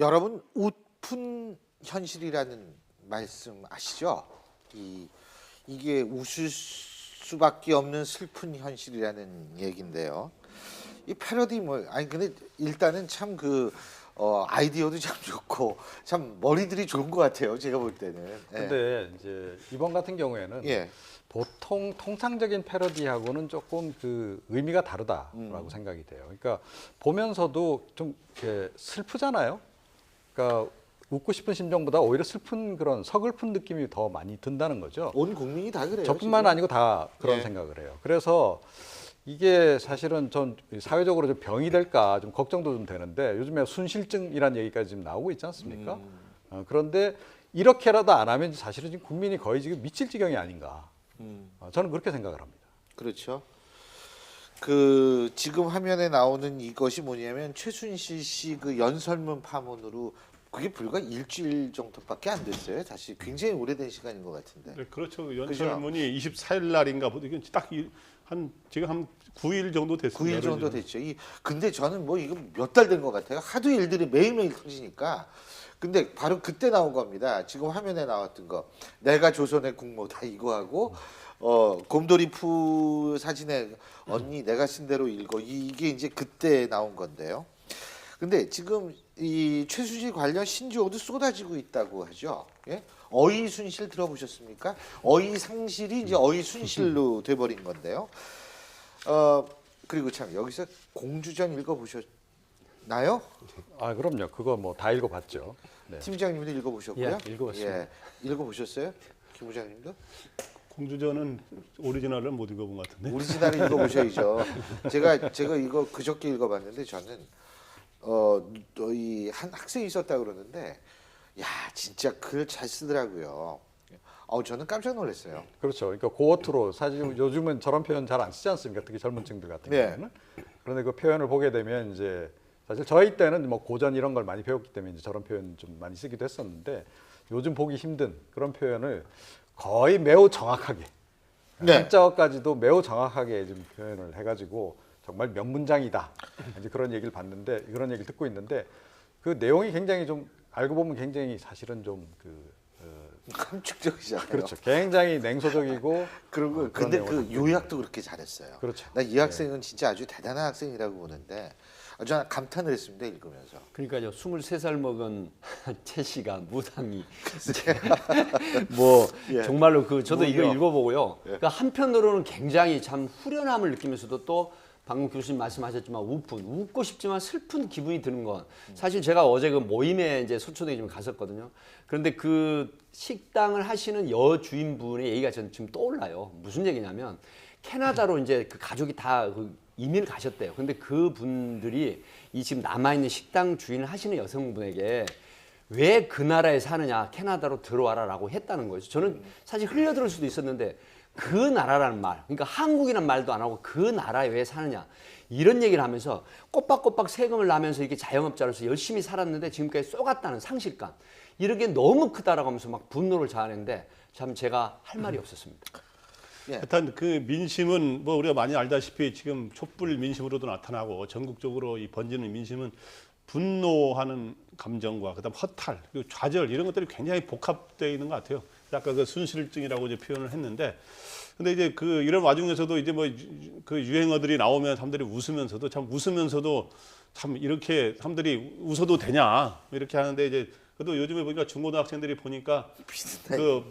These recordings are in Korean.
여러분 웃픈 현실이라는 말씀 아시죠? 이게 웃을 수밖에 없는 슬픈 현실이라는 얘긴데요. 이 패러디 아니 근데 일단은 참 아이디어도 참 좋고 참 머리들이 좋은 것 같아요. 제가 볼 때는. 예. 근데 이제 이번 같은 경우에는 예. 보통 통상적인 패러디하고는 조금 의미가 다르다라고 생각이 돼요. 그러니까 보면서도 좀 이렇게 슬프잖아요. 그러니까 웃고 싶은 심정보다 오히려 슬픈 그런 서글픈 느낌이 더 많이 든다는 거죠. 온 국민이 다 그래요. 저뿐만 지금. 아니고 다 그런 예. 생각을 해요. 그래서 이게 사실은 전 사회적으로 좀 병이 될까 좀 걱정도 좀 되는데 요즘에 순실증이라는 얘기까지 지금 나오고 있지 않습니까? 그런데 이렇게라도 안 하면 사실은 지금 국민이 거의 지금 미칠 지경이 아닌가. 저는 그렇게 생각을 합니다. 그렇죠. 지금 화면에 나오는 이것이 뭐냐면 최순실 씨 연설문 파문으로 그게 불과 일주일 정도밖에 안 됐어요. 사실 굉장히 오래된 시간인 것 같은데. 네, 그렇죠. 연설문이 24일 날인가 보다. 이건 딱 지금 한 9일 정도 됐습니다. 9일 정도 됐죠. 근데 저는 이거 몇 달 된 것 같아요. 하도 일들이 매일매일 터지니까. 근데 바로 그때 나온 겁니다. 지금 화면에 나왔던 거. 내가 조선의 국모다 이거하고 곰돌이푸 사진에 언니 내가 쓴 대로 읽어. 이게 이제 그때 나온 건데요. 근데 지금 이 최순실 관련 신조어도 쏟아지고 있다고 하죠. 예? 어이순실 들어보셨습니까? 어이상실이 이제 어이순실로 돼버린 건데요. 그리고 참 여기서 공주전 읽어보셨나요? 아 그럼요. 그거 뭐 다 읽어봤죠. 네. 팀장님도 읽어보셨고요. 예, 읽어봤습니다. 예, 읽어보셨어요? 김 부장님도? 공주전은 오리지널을 못 읽어본 것 같은데. 오리지널을 읽어보셔야죠. 제가 이거 그저께 읽어봤는데 저는 이 한 학생이 있었다 그러는데 야 진짜 글 잘 쓰더라고요. 저는 깜짝 놀랐어요. 그렇죠. 그러니까 고어투로 사실 요즘은 저런 표현 잘 안 쓰지 않습니까? 특히 젊은 층들 같은 네. 경우는. 그런데 그 표현을 보게 되면 이제 사실 저희 때는 뭐 고전 이런 걸 많이 배웠기 때문에 이제 저런 표현 좀 많이 쓰기도 했었는데 요즘 보기 힘든 그런 표현을 거의 매우 정확하게 네. 한자어까지도 매우 정확하게 좀 표현을 해가지고 정말 명문장이다. 이제 그런 얘기를 봤는데 그런 얘기를 듣고 있는데 그 내용이 굉장히 좀 알고 보면 굉장히 사실은 좀 함축적이잖아요. 그렇죠. 굉장히 냉소적이고 그리고 그런 근데 내용을 요약도 그렇게 잘했어요. 그렇죠. 나 이 학생은 진짜 아주 대단한 학생이라고 보는데 저는 감탄을 했습니다. 읽으면서. 그러니까요. 23살 먹은 최 씨가 무당이 뭐 예. 정말로 저도 이거 무려. 읽어보고요. 그러니까 한편으로는 굉장히 참 후련함을 느끼면서도 또 방금 교수님 말씀하셨지만 웃고 싶지만 슬픈 기분이 드는 건 사실 제가 어제 그 모임에 이제 서초동에 좀 갔었거든요. 그런데 그 식당을 하시는 여주인분의 얘기가 저는 지금 떠올라요. 무슨 얘기냐면 캐나다로 이제 그 가족이 다 이민을 가셨대요. 근데 그 분들이 이 지금 남아있는 식당 주인을 하시는 여성분에게 왜 그 나라에 사느냐, 캐나다로 들어와라라고 했다는 거예요. 저는 사실 흘려들을 수도 있었는데 그 나라라는 말, 그러니까 한국이란 말도 안 하고 그 나라에 왜 사느냐 이런 얘기를 하면서 꼬박꼬박 세금을 나면서 이렇게 자영업자로서 열심히 살았는데 지금까지 쏘갔다는 상실감 이런 게 너무 크다라고 하면서 막 분노를 자아내는데 참 제가 할 말이 없었습니다. 일단 그 민심은 뭐 우리가 많이 알다시피 지금 촛불 민심으로도 나타나고 전국적으로 이 번지는 민심은 분노하는 감정과 그다음 허탈 그리고 좌절 이런 것들이 굉장히 복합되어 있는 것 같아요. 아까 그 순실증이라고 이제 표현을 했는데, 근데 이제 이런 와중에서도 이제 뭐 그 유행어들이 나오면 사람들이 웃으면서도 참 이렇게 사람들이 웃어도 되냐 이렇게 하는데 이제 그래도 요즘에 보니까 중고등학생들이 보니까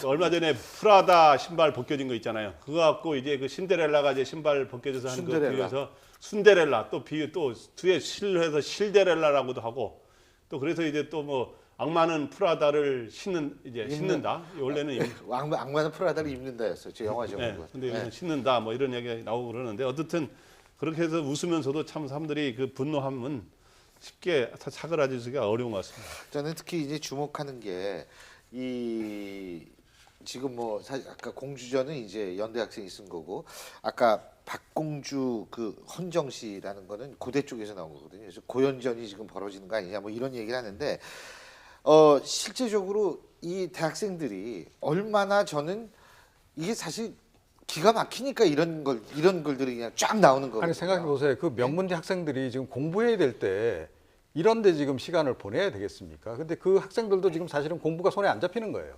얼마 전에 프라다 신발 벗겨진 거 있잖아요. 그거 갖고 이제 그 신데렐라가 이제 신발 벗겨져서 하는 거 비유해서 순데렐라 또 뒤에 실해서 실데렐라라고도 하고 또 그래서 이제 또 뭐 악마는 프라다를 신는다. 원래는 악마는 프라다를 입는다였어요. 제 영화 제목은. 네, 근데 요즘 신는다 뭐 이런 얘기가 나오고 그러는데 어쨌든 그렇게 해서 웃으면서도 참 사람들이 그 분노함은 쉽게 사그라지기가 어려운 것 같습니다. 저는 특히 이제 주목하는 게 지금 사실 아까 공주전은 이제 연대 학생이 쓴 거고 아까 박공주 헌정씨라는 거는 고대 쪽에서 나온 거거든요. 그래서 고연전이 지금 벌어지는 거 아니냐 뭐 이런 얘기를 하는데 실제적으로 이 대학생들이 얼마나 저는 이게 사실 기가 막히니까 이런 글들이 그냥 쫙 나오는 거거든요. 아니 생각해 보세요. 그 명문대 학생들이 지금 공부해야 될 때 이런데 지금 시간을 보내야 되겠습니까? 근데 그 학생들도 지금 사실은 공부가 손에 안 잡히는 거예요.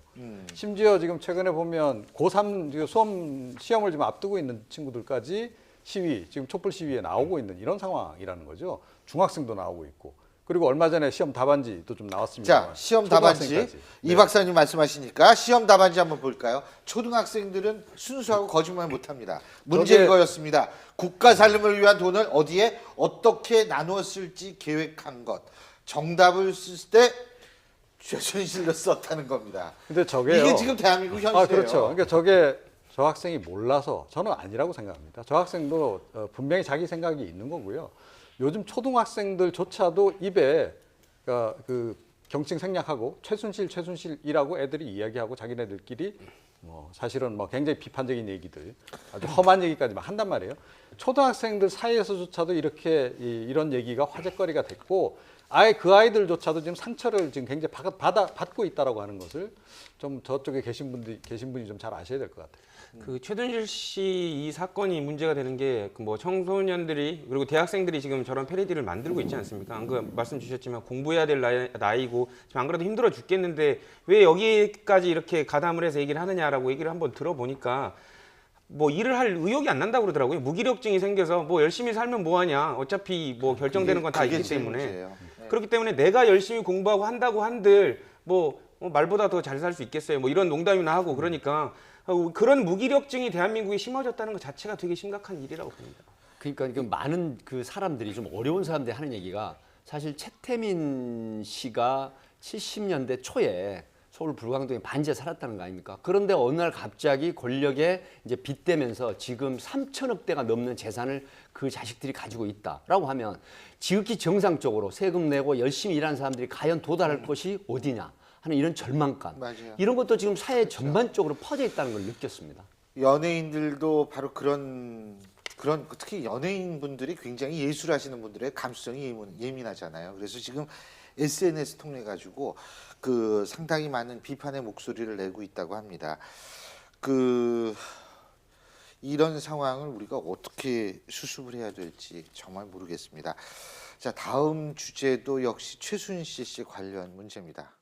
심지어 지금 최근에 보면 고3 지금 시험을 지금 앞두고 있는 친구들까지 시위, 지금 촛불 시위에 나오고 있는 이런 상황이라는 거죠. 중학생도 나오고 있고. 그리고 얼마 전에 시험 답안지도 좀 나왔습니다. 자, 시험 답안지. 이 박사님 말씀하시니까 시험 답안지 한번 볼까요? 초등학생들은 순수하고 거짓말 못합니다. 문제 저게- 이거였습니다. 국가 살림을 위한 돈을 어디에 어떻게 나누어 쓸지 계획한 것. 정답을 쓸 때 최순실로 썼다는 겁니다. 근데 저게요. 이게 지금 대한민국 현실이에요. 아, 그렇죠. 그러니까 저게 저 학생이 몰라서 저는 아니라고 생각합니다. 저 학생도 분명히 자기 생각이 있는 거고요. 요즘 초등학생들조차도 입에 그 경칭 생략하고 최순실이라고 애들이 이야기하고 자기네들끼리 뭐 사실은 뭐 굉장히 비판적인 얘기들, 아주 험한 얘기까지 막 한단 말이에요. 초등학생들 사이에서조차도 이렇게 이런 얘기가 화제거리가 됐고, 아예 그 아이들조차도 지금 상처를 지금 굉장히 받고 있다라고 하는 것을 좀 저쪽에 계신 분이 좀 잘 아셔야 될 것 같아요. 그 최순실 씨 이 사건이 문제가 되는 게 뭐 청소년들이 그리고 대학생들이 지금 저런 패러디를 만들고 있지 않습니까? 그 말씀 주셨지만 공부해야 될 나이고 지금 안 그래도 힘들어 죽겠는데 왜 여기까지 이렇게 가담을 해서 얘기를 하느냐라고 얘기를 한번 들어보니까 뭐 일을 할 의욕이 안 난다고 그러더라고요. 무기력증이 생겨서 뭐 열심히 살면 뭐하냐. 어차피 뭐 결정되는 건 다 그게 있기 제일 때문에. 문제예요. 네. 그렇기 때문에 내가 열심히 공부하고 한다고 한들 뭐 말보다 더 잘 살 수 있겠어요. 뭐 이런 농담이나 하고 그러니까 그런 무기력증이 대한민국에 심어졌다는 것 자체가 되게 심각한 일이라고 봅니다. 그러니까 그 많은 그 사람들이 좀 어려운 사람들이 하는 얘기가 사실 최태민 씨가 70년대 초에 서울 불광동에 반지에 살았다는 거 아닙니까? 그런데 어느 날 갑자기 권력에 이제 빗대면서 지금 3천억 대가 넘는 재산을 그 자식들이 가지고 있다라고 하면 지극히 정상적으로 세금 내고 열심히 일하는 사람들이 과연 도달할 것이 어디냐 하는 이런 절망감. 맞아요. 이런 것도 지금 사회 전반적으로 퍼져 있다는 걸 느꼈습니다. 연예인들도 바로 그런 특히 연예인분들이 굉장히 예술하시는 분들의 감수성이 예민하잖아요. 그래서 지금 SNS 통해 가지고 그 상당히 많은 비판의 목소리를 내고 있다고 합니다. 이런 상황을 우리가 어떻게 수습을 해야 될지 정말 모르겠습니다. 자, 다음 주제도 역시 최순실 씨 관련 문제입니다.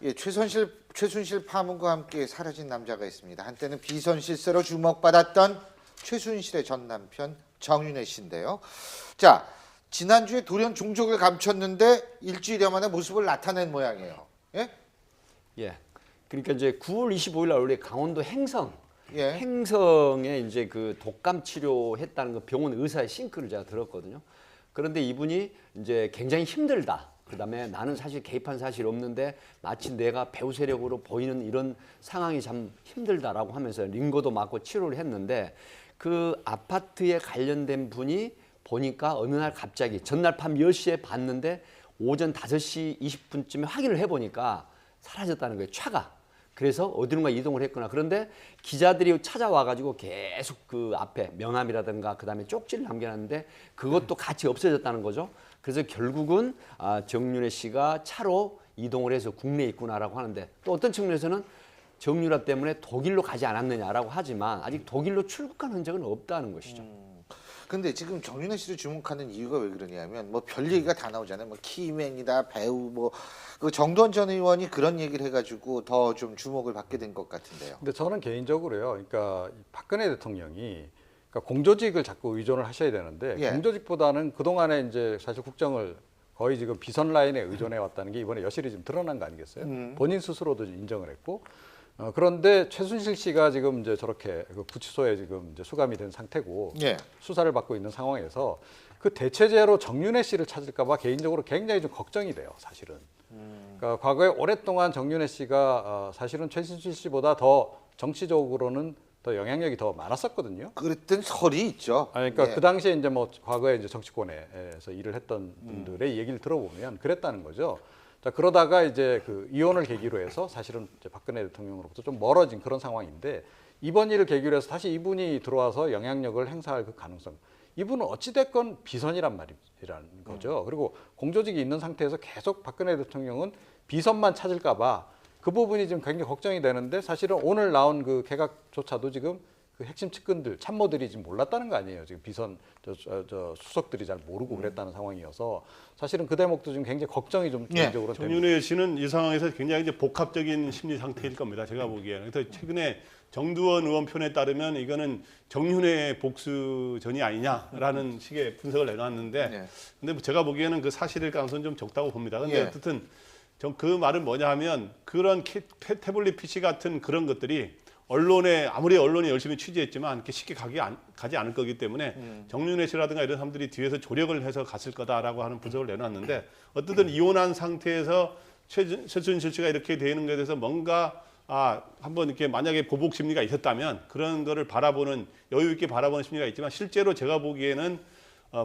예, 최순실 파문과 함께 사라진 남자가 있습니다. 한때는 비선실세로 주목받았던 최순실의 전 남편 정윤회 씨인데요. 자, 지난주에 돌연 종족을 감췄는데 일주일여 만에 모습을 나타낸 모양이에요. 예? 예. 그러니까 이제 9월 25일 날 원래 강원도 행성 예. 행성에 이제 그 독감 치료했다는 그 병원 의사의 싱크를 제가 들었거든요. 그런데 이분이 이제 굉장히 힘들다. 그다음에 나는 사실 개입한 사실이 없는데 마치 내가 배우 세력으로 보이는 이런 상황이 참 힘들다라고 하면서 링거도 맞고 치료를 했는데 그 아파트에 관련된 분이 보니까 어느 날 갑자기 전날 밤 10시에 봤는데 오전 5시 20분쯤에 확인을 해보니까 사라졌다는 거예요. 차가. 그래서 어디론가 이동을 했구나. 그런데 기자들이 찾아와가지고 계속 그 앞에 명함이라든가 그다음에 쪽지를 남겨놨는데 그것도 같이 없어졌다는 거죠. 그래서 결국은 정윤회 씨가 차로 이동을 해서 국내에 있구나라고 하는데 또 어떤 측면에서는 정유라 때문에 독일로 가지 않았느냐라고 하지만 아직 독일로 출국한 흔적은 없다는 것이죠. 근데 지금 정윤회 씨를 주목하는 이유가 왜 그러냐면 뭐 별 얘기가 다 나오잖아요. 뭐 키맨이다 배우 뭐 그 정두원 전 의원이 그런 얘기를 해가지고 더 좀 주목을 받게 된 것 같은데요. 근데 저는 개인적으로요. 그러니까 박근혜 대통령이 그러니까 공조직을 자꾸 의존을 하셔야 되는데 예. 공조직보다는 그 동안에 이제 사실 국정을 거의 지금 비선 라인에 의존해 왔다는 게 이번에 여실히 좀 드러난 거 아니겠어요? 본인 스스로도 인정을 했고. 그런데 최순실 씨가 지금 이제 저렇게 그 구치소에 지금 이제 수감이 된 상태고 예. 수사를 받고 있는 상황에서 그 대체제로 정윤회 씨를 찾을까봐 개인적으로 굉장히 좀 걱정이 돼요, 사실은. 그러니까 과거에 오랫동안 정윤회 씨가 사실은 최순실 씨보다 더 정치적으로는 더 영향력이 더 많았었거든요. 그랬던 설이 있죠. 그러니까 예. 그 당시에 이제 뭐 과거에 이제 정치권에서 일을 했던 분들의 얘기를 들어보면 그랬다는 거죠. 자, 그러다가 이제 그 이혼을 계기로 해서 사실은 이제 박근혜 대통령으로부터 좀 멀어진 그런 상황인데 이번 일을 계기로 해서 다시 이분이 들어와서 영향력을 행사할 그 가능성. 이분은 어찌됐건 비선이란 말이라는 거죠. 그리고 공조직이 있는 상태에서 계속 박근혜 대통령은 비선만 찾을까 봐 그 부분이 지금 굉장히 걱정이 되는데 사실은 오늘 나온 그 개각조차도 지금 그 핵심 측근들 참모들이 지금 몰랐다는 거 아니에요. 지금 비선 저 수석들이 잘 모르고 그랬다는 상황이어서 사실은 그 대목도 지금 굉장히 걱정이 좀 개인적으로 됩니다. 정윤회 씨는 이 상황에서 굉장히 이제 복합적인 심리 상태일 겁니다. 제가 보기에는. 그래서 최근에 정두원 의원 편에 따르면 이거는 정윤회 복수전이 아니냐라는 식의 분석을 내놨는데, 네. 근데 뭐 제가 보기에는 그 사실일 가능성은 좀 적다고 봅니다. 근데 예. 어쨌든 그 말은 뭐냐 하면 그런 태블릿 PC 같은 그런 것들이 언론에 아무리 언론이 열심히 취재했지만 이렇게 쉽게 가지 않을 거기 때문에 정윤회 씨라든가 이런 사람들이 뒤에서 조력을 해서 갔을 거다라고 하는 분석을 내놨는데, 어쨌든 이혼한 상태에서 최순실 씨가 이렇게 되는 것에 대해서 뭔가 한번 이렇게 만약에 보복 심리가 있었다면 그런 거를 바라보는 여유 있게 바라보는 심리가 있지만, 실제로 제가 보기에는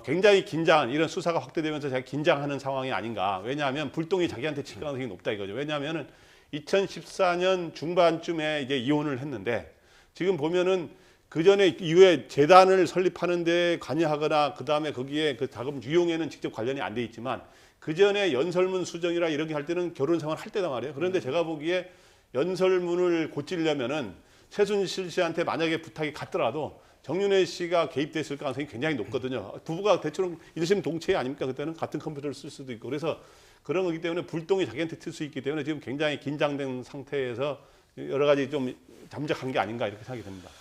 굉장히 긴장한 이런 수사가 확대되면서 제가 긴장하는 상황이 아닌가. 왜냐하면 불똥이 자기한테 칠 가능성이 높다 이거죠. 왜냐하면은 2014년 중반쯤에 이제 이혼을 했는데, 지금 보면은 그 전에 이후에 재단을 설립하는 데 관여하거나 그 다음에 거기에 그 자금 유용에는 직접 관련이 안 돼 있지만, 그 전에 연설문 수정이라 이렇게 할 때는 결혼 생활 할 때다 말이에요. 그런데 제가 보기에 연설문을 고치려면은 최순실 씨한테 만약에 부탁이 갔더라도 정윤회 씨가 개입됐을 가능성이 굉장히 높거든요. 부부가 대체로 일심동체 아닙니까? 그때는 같은 컴퓨터를 쓸 수도 있고. 그래서 그런 거기 때문에 불똥이 자기한테 튈 수 있기 때문에 지금 굉장히 긴장된 상태에서 여러 가지 좀 잠적한 게 아닌가 이렇게 생각이 됩니다.